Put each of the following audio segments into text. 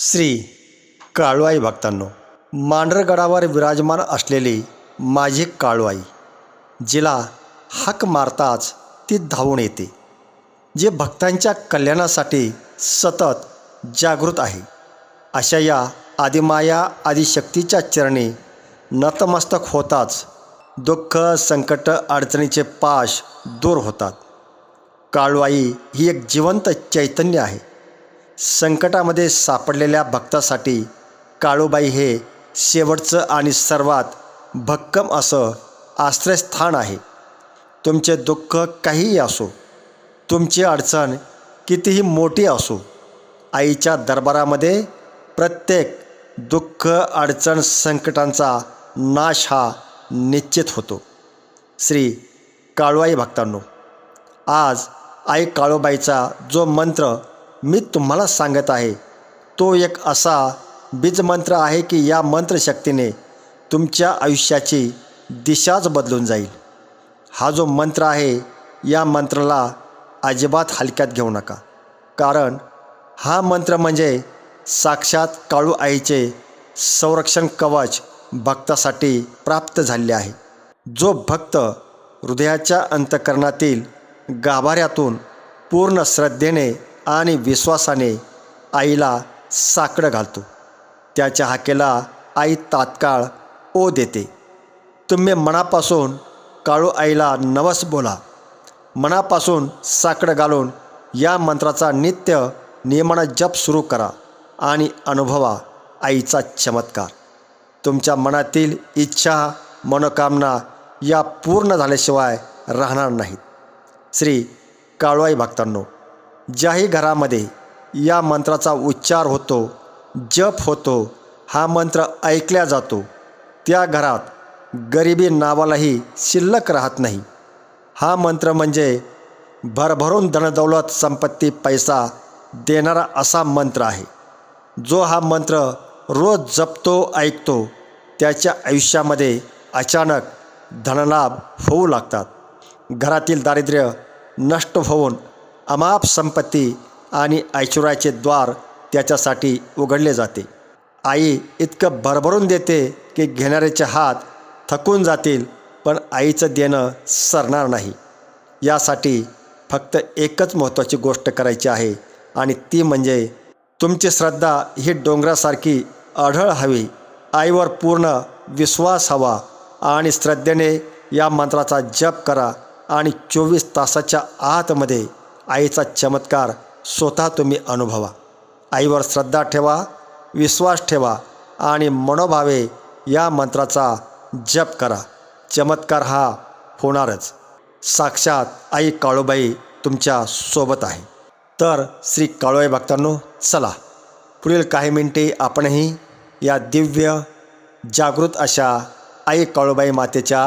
श्री काळूआई भक्तांनो, मांढरगडावर विराजमान असलेली माझी काळूआई, जिला हाक मारताच ती धावून येते, जे भक्तांच्या कल्याणासाठी सतत जागृत आहे, अशा या आदिमाया आदिशक्तीच्या चरणी नतमस्तक होताच दुःख संकट अडचणीचे पाश दूर होतात. काळूआई ही एक जिवंत चैतन्य आहे. संकटामध्ये सापडलेल्या भक्तासाठी काळूबाई हे शेवटचं आणि सर्वात भक्कम असं आश्रयस्थान आहे. तुमचे दुःख काहीही असो, तुमची अडचण कितीही मोठी असो, आईच्या दरबारामध्ये प्रत्येक दुःख अडचण संकटांचा नाश हा निश्चित होतो. श्री काळूआई भक्तांनो, आज आई काळूबाईचा जो मंत्र मी तुम्हाला सांगत आहे, तो एक असा बीजमंत्र आहे की या मंत्रशक्तीने तुमच्या आयुष्याची दिशाच बदलून जाईल. हा जो मंत्र आहे, या मंत्राला अजिबात हलक्यात घेऊ नका, कारण हा मंत्र म्हणजे साक्षात काळू आईचे संरक्षण कवच भक्तासाठी प्राप्त झाले आहे. जो भक्त हृदयाच्या अंतःकरणातील गाभाऱ्यातून पूर्ण श्रद्धेने आणि विश्वासाने आईला साकडं घालतो, त्याच्या हाकेला आई तात्काळ ओ देते. तुम्ही मनापासून काळू आईला नवस बोला, मनापासून साकडं घालून या मंत्राचा नित्य नियमानं जप सुरू करा आणि अनुभवा आईचा चमत्कार. तुमच्या मनातील इच्छा मनोकामना या पूर्ण झाल्याशिवाय राहणार नाहीत. श्री काळूआई भक्तांनो, ज्याही घरामध्ये या मंत्राचा उच्चार होतो, जप होतो, हा मंत्र ऐकला जातो, त्या घरात गरिबी नावालाही शिल्लक राहत नाही. हा मंत्र म्हणजे भरभरून धनदौलत संपत्ती पैसा देणारा असा मंत्र आहे. जो हा मंत्र रोज जपतो ऐकतो, त्याच्या आयुष्यामध्ये अचानक धनलाभ होऊ लागतात. घरातील दारिद्र्य नष्ट होऊन अमाप संपत्ती आणि ऐश्वर्याचे द्वार त्याच्यासाठी उघडले जाते. आई इतकं भरभरून देते की घेणाऱ्याचे हात थकून जातील, पण आईचं देणं सरणार नाही. यासाठी फक्त एकच महत्त्वाची गोष्ट करायची आहे, आणि ती म्हणजे तुमची श्रद्धा ही डोंगरासारखी अढळ हवी. आईवर पूर्ण विश्वास हवा आणि श्रद्धेने या मंत्राचा जप करा आणि 24 तासाच्या आतमध्ये आईचा चमत्कार स्वतः तुम्ही अनुभवा. आईवर श्रद्धा ठेवा, विश्वास ठेवा आणि मनोभावे या मंत्राचा जप करा. चमत्कार हा होणारच. साक्षात आई काळूबाई तुमच्या सोबत आहे. तर श्री काळूआई भक्तांनो, चला पुढील काही मिनिटे आपणही या दिव्य जागृत अशा आई काळूबाई मातेच्या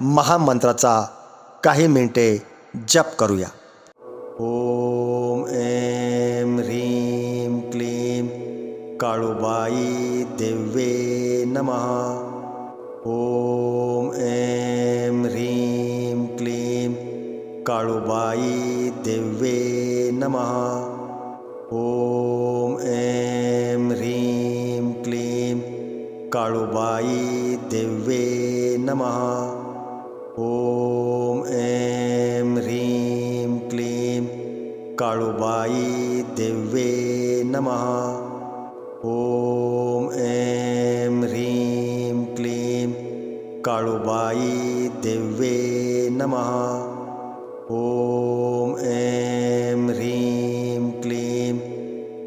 महामंत्राचा काही मिनिटे जप करूया. ओम ऐं ह्रीं क्लीं काळूबाई देव्ये नमः. ओम ऐं ह्रीं क्लीं काळूबाई देव्ये नमः. ओम ऐं ह्रीं क्लीं काळूबाई देव्ये नमः. ओम ऐं ह्रीं क्लीं काळूबाई देव्ये नमः. ओम ऐं ह्रीं क्लीं काळूबाई देव्ये नमः. ओम ऐं ह्रीं क्लीं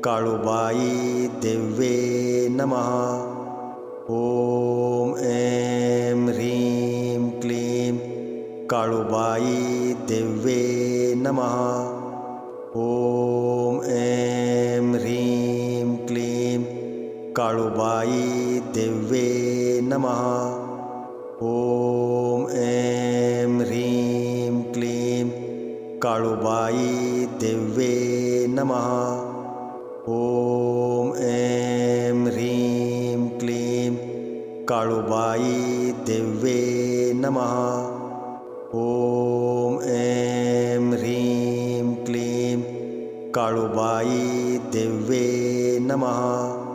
काळूबाई देव्ये नमः. ओम ऐं ह्रीं क्लीं काळूबाई देव्ये नमः. ओम ऐं ह्रीं क्लीं काळूबाई देव्ये नमः. ओम ऐं ह्रीं क्लीं काळूबाई देव्ये नमः. ओम ऐं ह्रीं क्लीं काळूबाई देव्ये नमः. ओम ऐं ह्रीं क्लीं काळूबाई देव्ये नमः.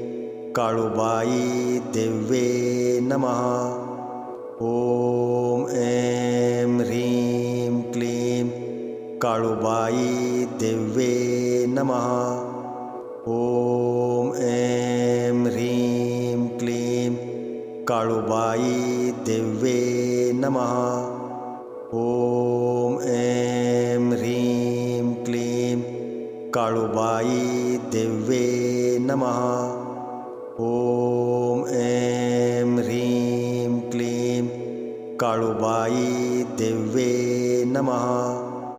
काळूबाई देव्ये नमः. ॐ ऐं ह्रीं क्लीं काळूबाई देव्ये नमः. ॐ ऐं ह्रीं क्लीं काळूबाई देव्ये नमः. ॐ ऐं ह्रीं क्लीं काळूबाई देव्ये नमः. ॐ ऐं ह्रीं क्लीं काळूबाई देव्ये नमः.